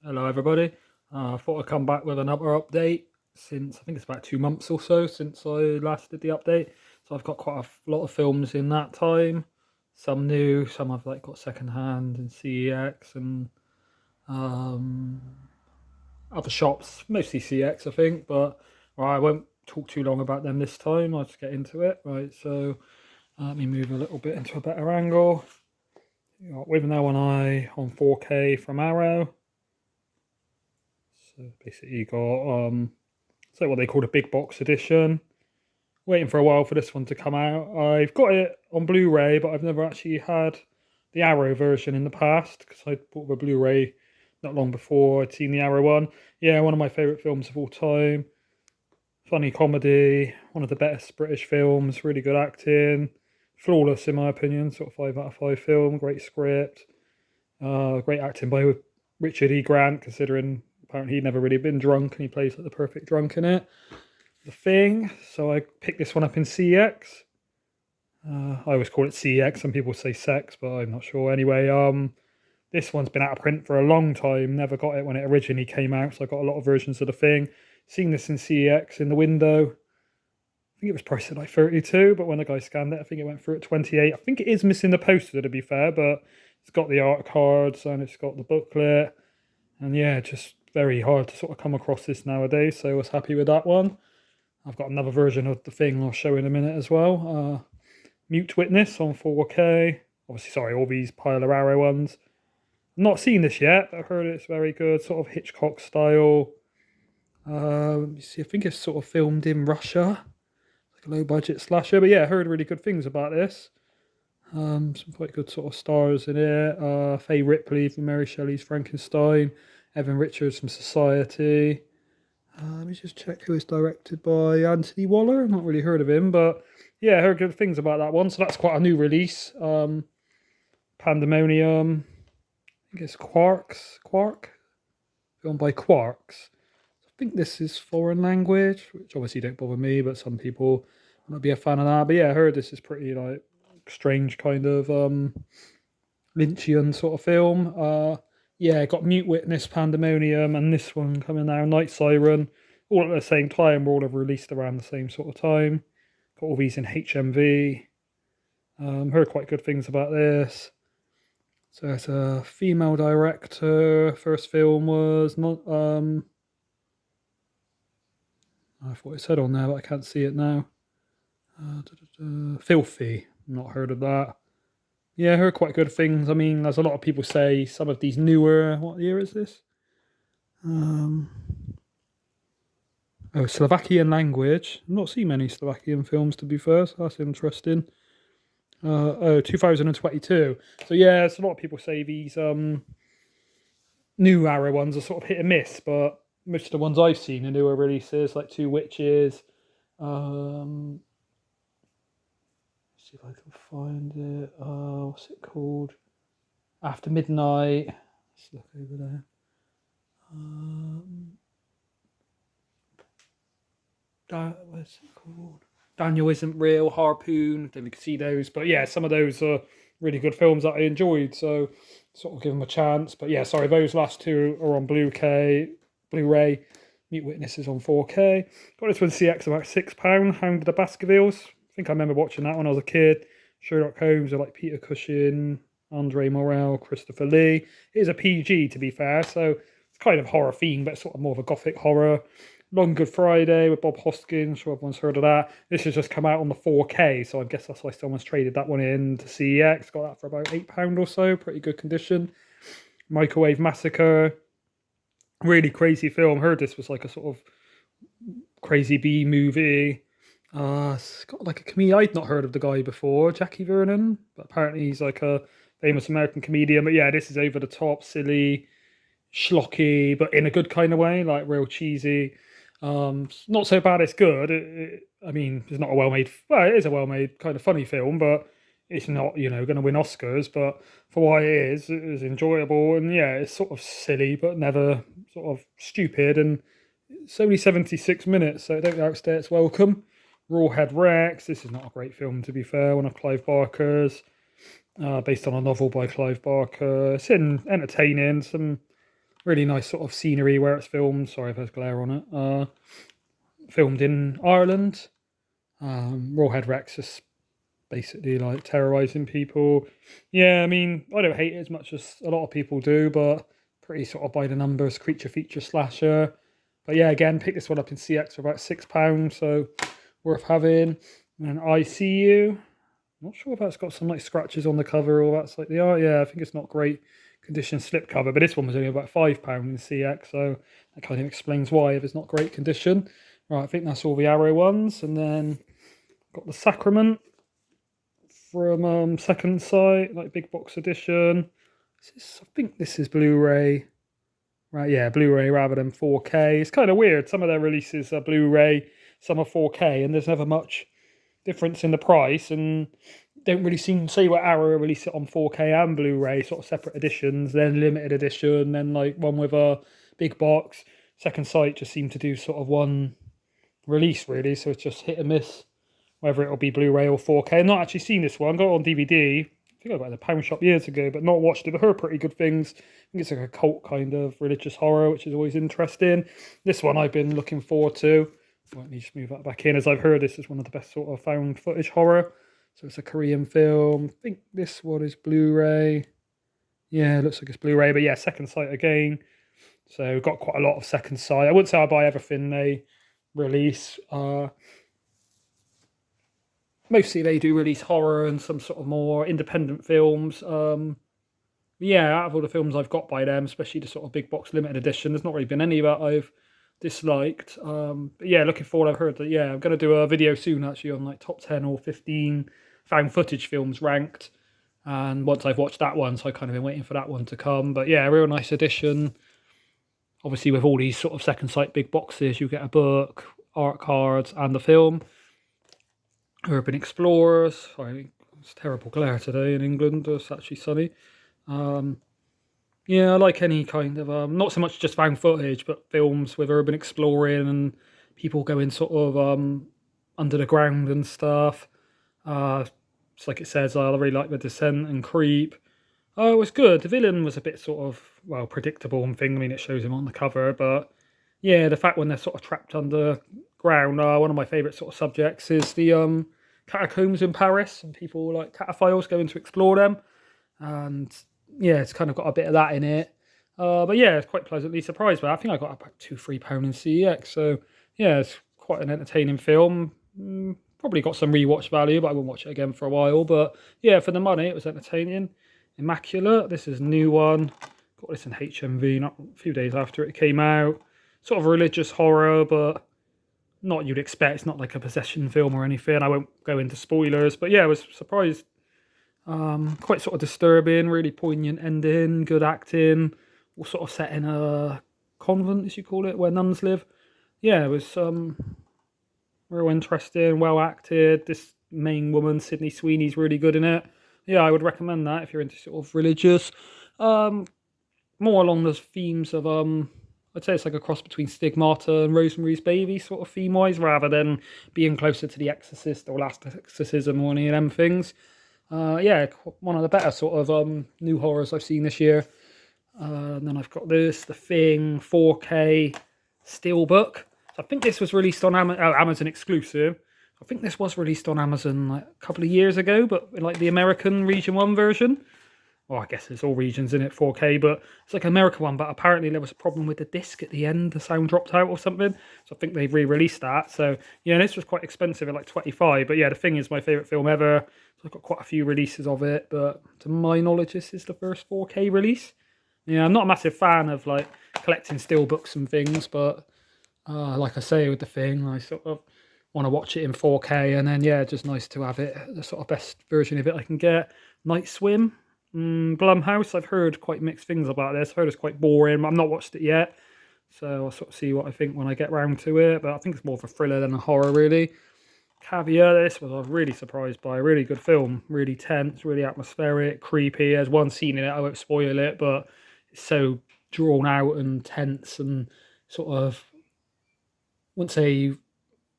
Hello, everybody. I thought I'd come back with another update since I think it's about 2 months or so since I last did the update. So I've got quite a lot of films in that time. Some new, some I've got second hand in CEX and um, other shops, mostly CX, I think. But I won't talk too long about them this time. I'll just get into it. Right, so let me move a little bit into a better angle. You got With Now and I on 4K from Arrow. So basically, you got so what they call a big box edition. Waiting for a while for this one to come out. I've got it on Blu-ray, but I've never actually had the Arrow version in the past because I bought the Blu-ray not long before I'd seen the Arrow one. Yeah, one of my favourite films of all time. Funny comedy, one of the best British films, really good acting, flawless in my opinion, sort of 5 out of 5 film, great script, great acting by Richard E. Grant, considering apparently he'd never really been drunk and he plays like the perfect drunk in it. The Thing, so I picked this one up in CX. I always call it CX, some people say sex, but I'm not sure. Anyway, this one's been out of print for a long time, never got it when it originally came out, so I got a lot of versions of The Thing. Seen this in CX in the window. I think it was priced at like 32, but when the guy scanned it, I think it went through at 28. I think it is missing the poster, to be fair, but it's got the art cards and it's got the booklet. And yeah, just very hard to sort of come across this nowadays, so I was happy with that one. I've got another version of The Thing I'll show in a minute as well. Mute Witness on 4K. Obviously, sorry, all these pile of Arrow ones. I've not seen this yet, but I heard it's very good, sort of Hitchcock style. Let me see, I think it's sort of filmed in Russia. Like a low budget slasher, but yeah, I heard really good things about this. Some quite good sort of stars in it. Faye Ripley from Mary Shelley's Frankenstein. Evan Richards from Society. Let me just check who it's directed by. Anthony Waller. Not really heard of him, but yeah, I heard good things about that one. So that's quite a new release. Pandemonium. I think it's Quark, filmed by Quarks. I think this is foreign language, which obviously don't bother me, but some people might be a fan of that. But yeah, I heard this is pretty like strange kind of Lynchian sort of film. Yeah, got Mute Witness, Pandemonium, and this one coming now, Night Siren, all at the same time. We're all have released around the same sort of time. Got all these in HMV. Heard quite good things about this. So it's a female director. First film was not. I thought it said on there, but I can't see it now. Filthy. Not heard of that. Yeah, I heard quite good things. I mean, as a lot of people say, some of these newer. What year is this? Slovakian language. I've not seen many Slovakian films, to be fair, so that's interesting. 2022. So yeah, it's a lot of people say these new Arrow ones are sort of hit and miss, but most of the ones I've seen are newer releases, like Two Witches. See if I can find it. What's it called? After Midnight. Let's look over there. What's it called? Daniel Isn't Real, Harpoon. Then we can see those. But yeah, some of those are really good films that I enjoyed. So sort of give them a chance. But yeah, sorry, those last two are on Blu-ray. Mute Witnesses on 4K. Got this one CX about £6. Hound of the Baskervilles. I think I remember watching that when I was a kid. Sherlock Holmes are like Peter Cushing, Andre Morel, Christopher Lee. It is a PG, to be fair, so it's kind of horror theme, but sort of more of a gothic horror. Long Good Friday with Bob Hoskins, sure everyone's heard of that. This has just come out on the 4K, so I guess that's why someone's traded that one in to CEX. Got that for about £8 or so, pretty good condition. Microwave Massacre, really crazy film. Heard this was like a sort of crazy B movie. It's got like a comedian. I'd not heard of the guy before, Jackie Vernon, but apparently he's like a famous American comedian. But yeah, this is over the top, silly, schlocky, but in a good kind of way, like real cheesy. Not so bad. It's good. I mean, it's not a well-made. Well, it is a well-made kind of funny film, but it's not going to win Oscars. But for what it is enjoyable, and yeah, it's sort of silly, but never sort of stupid. And it's only 76 minutes, so I don't outstay its welcome. Rawhead Rex. This is not a great film, to be fair. One of Clive Barker's, based on a novel by Clive Barker. It's entertaining. Some really nice sort of scenery where it's filmed. Sorry if there's glare on it. Filmed in Ireland. Rawhead Rex is basically like terrorizing people. Yeah, I mean, I don't hate it as much as a lot of people do, but pretty sort of by the numbers creature feature slasher. But yeah, again, pick this one up in CX for about £6, so worth having. And I See You. Not sure if that's got some like scratches on the cover or that's like the art. Yeah, I think it's not great condition slip cover, but this one was only about £5 in CX, so that kind of explains why if it's not great condition. Right, I think that's all the Arrow ones, and then got the Sacrament from Second Sight, like big box edition. I think this is Blu-ray. Right, yeah, Blu-ray rather than 4K. It's kind of weird. Some of their releases are Blu-ray, some are 4K, and there's never much difference in the price, and don't really seem to say what Arrow release it on 4K and Blu-ray, sort of separate editions, then limited edition, then like one with a big box. Second Sight just seem to do sort of one release really, so it's just hit and miss whether it'll be Blu-ray or 4K. I've not actually seen this one. Got it on DVD. I think I got it at the pound shop years ago, but not watched it. But heard pretty good things. I think it's like a cult kind of religious horror, which is always interesting. This one I've been looking forward to. Let me just move that back in. As I've heard, this is one of the best sort of found footage horror. So it's a Korean film. I think this one is Blu-ray. Yeah, it looks like it's Blu-ray. But yeah, Second Sight again. So got quite a lot of Second Sight. I wouldn't say I buy everything they release. Mostly they do release horror and some sort of more independent films. Yeah, out of all the films I've got by them, especially the sort of big box limited edition, there's not really been any that I've disliked. But yeah, looking forward. I've heard that, yeah, I'm going to do a video soon actually on like top 10 or 15 found footage films ranked. And once I've watched that one, so I've kind of been waiting for that one to come. But yeah, a real nice edition. Obviously with all these sort of Second Sight big boxes, you get a book, art cards, and the film. Urban Explorers. Sorry, it's terrible glare today in England. It's actually sunny. Yeah, I like any kind of not so much just found footage, but films with urban exploring and people going sort of under the ground and stuff. It's like it says, I really like The Descent and Creep. Oh, it was good. The villain was a bit sort of, well, predictable and thing. I mean, it shows him on the cover, but yeah, the fact when they're sort of trapped underground. One of my favourite sort of subjects is the catacombs in Paris, and people like cataphiles going to explore them. And yeah, it's kind of got a bit of that in it. But yeah, it's quite pleasantly surprised by it. I think I got about £2-3 in CEX. So yeah, it's quite an entertaining film. Probably got some rewatch value, but I won't watch it again for a while. But yeah, for the money, it was entertaining. Immaculate. This is a new one. Got this in HMV not a few days after it came out. Sort of religious horror, but not you'd expect. It's not like a possession film or anything. I won't go into spoilers, but yeah, I was surprised. Quite sort of disturbing, really poignant ending, good acting, all sort of set in a convent, as you call it, where nuns live. Yeah, it was real interesting, well acted. This main woman, Sydney Sweeney's really good in it. Yeah, I would recommend that if you're into sort of religious. More along the themes of I'd say it's like a cross between Stigmata and Rosemary's Baby sort of theme-wise, rather than being closer to The Exorcist or Last Exorcism or any of them things. Yeah, one of the better sort of new horrors I've seen this year. And then I've got this, The Thing, 4K Steelbook. So I think this was released on Amazon exclusive. I think this was released on Amazon like a couple of years ago, but in like the American Region 1 version. Well, I guess it's all regions in it, 4K, but it's like an American one, but apparently there was a problem with the disc at the end, the sound dropped out or something, so I think they've re-released that. So yeah, this was quite expensive at like 25, but yeah, The Thing is my favourite film ever, so I've got quite a few releases of it, but to my knowledge, this is the first 4K release. Yeah, I'm not a massive fan of like collecting steelbooks and things, but like I say with The Thing, I sort of want to watch it in 4K, and then yeah, just nice to have it, the sort of best version of it I can get. Night Swim. Blumhouse, I've heard quite mixed things about this. I've heard it's quite boring. I've not watched it yet, so I'll sort of see what I think when I get round to it, but I think it's more of a thriller than a horror really. Caveat, this was I was really surprised by. A really good film, really tense, really atmospheric, creepy. There's one scene in it, I won't spoil it, but it's so drawn out and tense and sort of, I wouldn't say you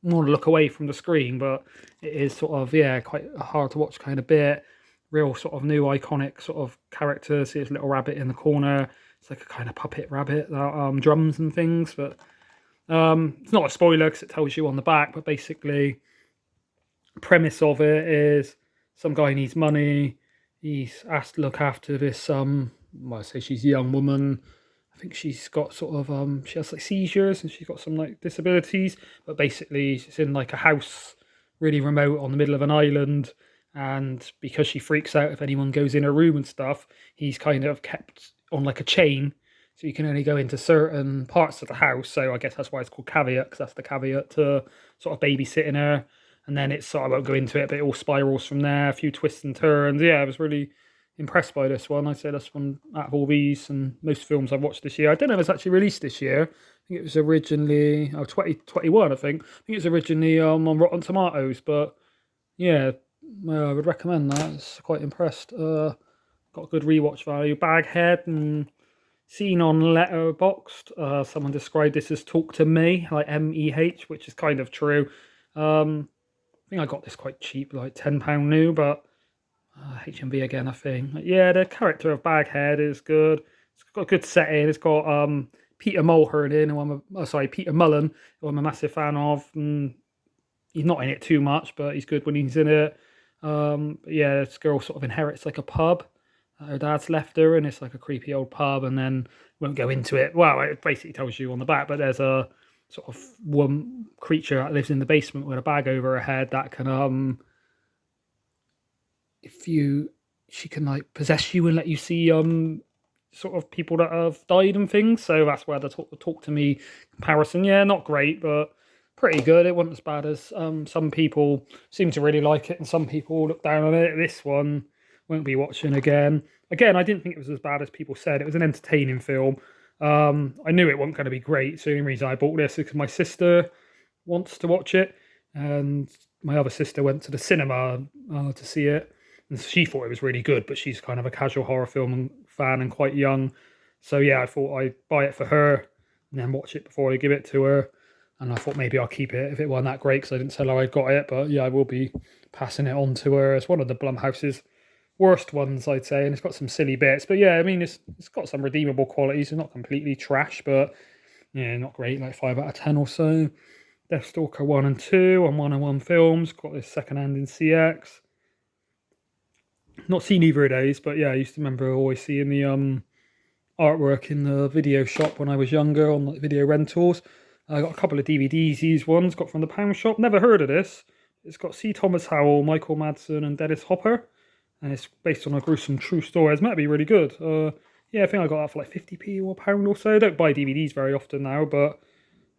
want to look away from the screen, but it is sort of, yeah, quite a hard to watch kind of bit. Real sort of new iconic sort of character. See his little rabbit in the corner. It's like a kind of puppet rabbit that drums and things. But it's not a spoiler because it tells you on the back. But basically, the premise of it is some guy needs money. He's asked to look after this well, I say she's a young woman. I think she's got sort of she has like seizures and she's got some like disabilities. But basically, she's in like a house really remote on the middle of an island. And because she freaks out if anyone goes in her room and stuff, he's kind of kept on like a chain. So you can only go into certain parts of the house. So I guess that's why it's called caveat, because that's the caveat to sort of babysitting her. And then it's, I won't go into it, but it all spirals from there, a few twists and turns. Yeah, I was really impressed by this one. I'd say that's one out of all these and most films I've watched this year. I don't know if it's actually released this year. I think it was originally 2021. I think it was originally on Rotten Tomatoes. But yeah, I would recommend that. It's quite impressed. Got good rewatch value. Baghead and seen on Letterboxd. Someone described this as "Talk to Me," like MEH, which is kind of true. I think I got this quite cheap, like £10 new, but HMV again, I think. Yeah, the character of Baghead is good. It's got a good setting. It's got Peter Mulhern in, Peter Mullen, who I'm a massive fan of. And he's not in it too much, but he's good when he's in it. But yeah, this girl sort of inherits like a pub. Her dad's left her, and it's like a creepy old pub. And then won't go into it. Well, it basically tells you on the back, but there's a sort of one creature that lives in the basement with a bag over her head that can she can like possess you and let you see sort of people that have died and things. So that's where the talk to me comparison. Yeah, not great, but pretty good. It wasn't as bad as some people seem to really like it and some people look down on it. This one won't be watching again. I didn't think it was as bad as people said. It was an entertaining film. I knew it wasn't going to be great, so the only reason I bought this is because my sister wants to watch it, and my other sister went to the cinema to see it, and she thought it was really good, but she's kind of a casual horror film fan and quite young, so yeah, I thought I'd buy it for her and then watch it before I give it to her, and I thought maybe I'll keep it if it wasn't that great, because I didn't tell her I got it, but yeah, I will be passing it on to her. It's one of the Blumhouse's worst ones, I'd say, and it's got some silly bits, but yeah, I mean, it's got some redeemable qualities. It's not completely trash, but yeah, not great, like 5 out of 10 or so. Deathstalker 1 and 2 on 101 Films. Got this second-hand in CX. Not seen either of those, but yeah, I used to remember always seeing the artwork in the video shop when I was younger on like video rentals. I got a couple of DVDs, these ones, got from the pound shop. Never heard of this. It's got C. Thomas Howell, Michael Madsen, and Dennis Hopper. And it's based on a gruesome true story. It's meant to be really good. Yeah, I think I got that for like 50p or £1 or so. I don't buy DVDs very often now, but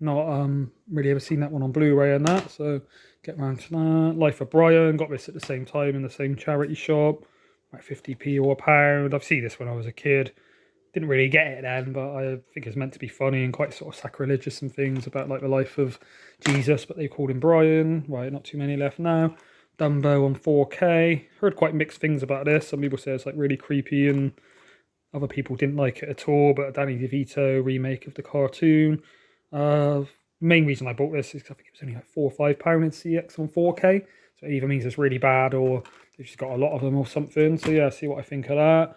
not really ever seen that one on Blu-ray and that. So get around to that. Life of Brian, got this at the same time in the same charity shop. Like 50p or £1. I've seen this when I was a kid. Didn't really get it then, but I think it's meant to be funny and quite sort of sacrilegious and things about like the life of Jesus, but they called him Brian. Right, not too many left now. Dumbo on 4K. Heard quite mixed things about this. Some people say it's like really creepy and other people didn't like it at all, but a Danny DeVito remake of the cartoon. Main reason I bought this is I think it was only like £4 or £5 in CX on 4K. So it either means it's really bad or they've just got a lot of them or something. So yeah, see what I think of that.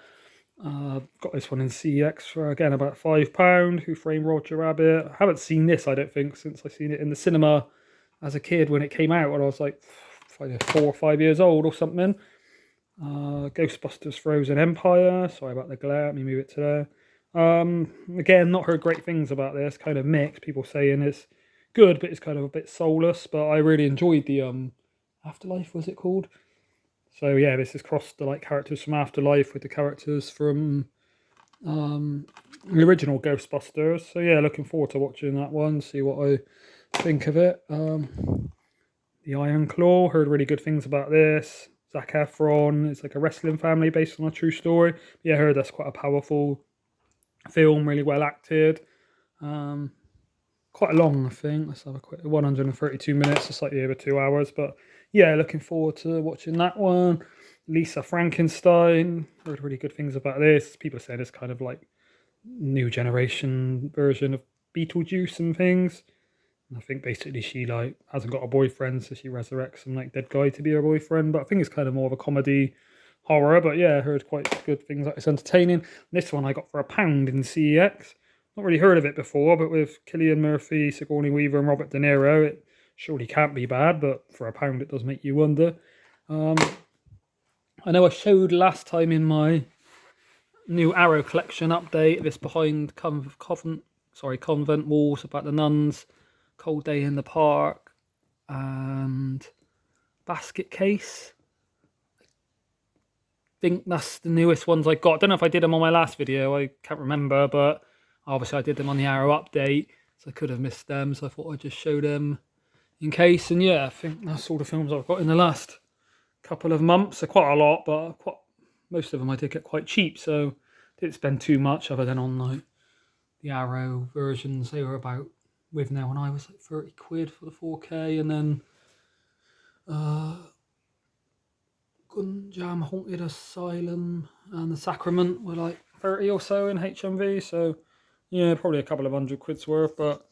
Got this one in CX for again about £5. Who Framed Roger Rabbit? I haven't seen this, I don't think, since I seen it in the cinema as a kid when it came out when I was like 4 or 5 years old or something. Ghostbusters Frozen Empire. Sorry about the glare. Let me move it to there. Again, not heard great things about this. Kind of mixed. People saying it's good, but it's kind of a bit soulless. But I really enjoyed the Afterlife. Was it called? So yeah, this has crossed the like characters from Afterlife with the characters from the original Ghostbusters. So yeah, looking forward to watching that one. See what I think of it. The Iron Claw, heard really good things about this. Zac Efron, it's like a wrestling family based on a true story. Yeah, I heard that's quite a powerful film, really well acted. Quite long, I think. Let's have a quick 132 minutes, or slightly over 2 hours. But yeah, looking forward to watching that one. Lisa Frankenstein, heard really good things about this. People say it's kind of like new generation version of Beetlejuice and things. I think basically she like hasn't got a boyfriend, so she resurrects some like dead guy to be her boyfriend. But I think it's kind of more of a comedy horror, but yeah, I heard quite good things. Like it's entertaining. This one I got for £1 in CEX. Not really heard of it before, but with Cillian Murphy, Sigourney Weaver, and Robert De Niro, it surely can't be bad. But for £1, it does make you wonder. I know I showed last time in my new Arrow collection update this behind convent walls about the nuns, Cold Day in the Park, and Basket Case. I think that's the newest ones I got. I don't know if I did them on my last video, I can't remember, but obviously I did them on the Arrow update, so I could have missed them, so I thought I'd just show them in case. And yeah, I think that's all the films I've got in the last couple of months. They're quite a lot, but most of them I did get quite cheap, so didn't spend too much other than on like the Arrow versions. They were about, with now, when I was like 30 quid for the 4K, and then Gunjam Haunted Asylum and The Sacrament were like 30 or so in HMV, so yeah, probably a couple of £100 worth, but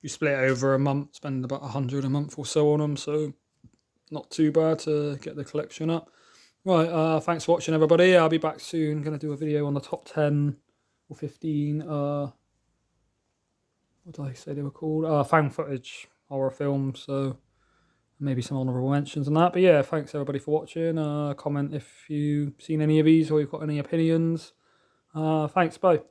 you split it over a month, spend about 100 a month or so on them, so not too bad to get the collection up. Right, thanks for watching, everybody. I'll be back soon. Going to do a video on the top 10 or 15, what did I say they were called? Found footage horror films, so maybe some honourable mentions and that. But yeah, thanks everybody for watching. Comment if you've seen any of these or you've got any opinions. Thanks, bye.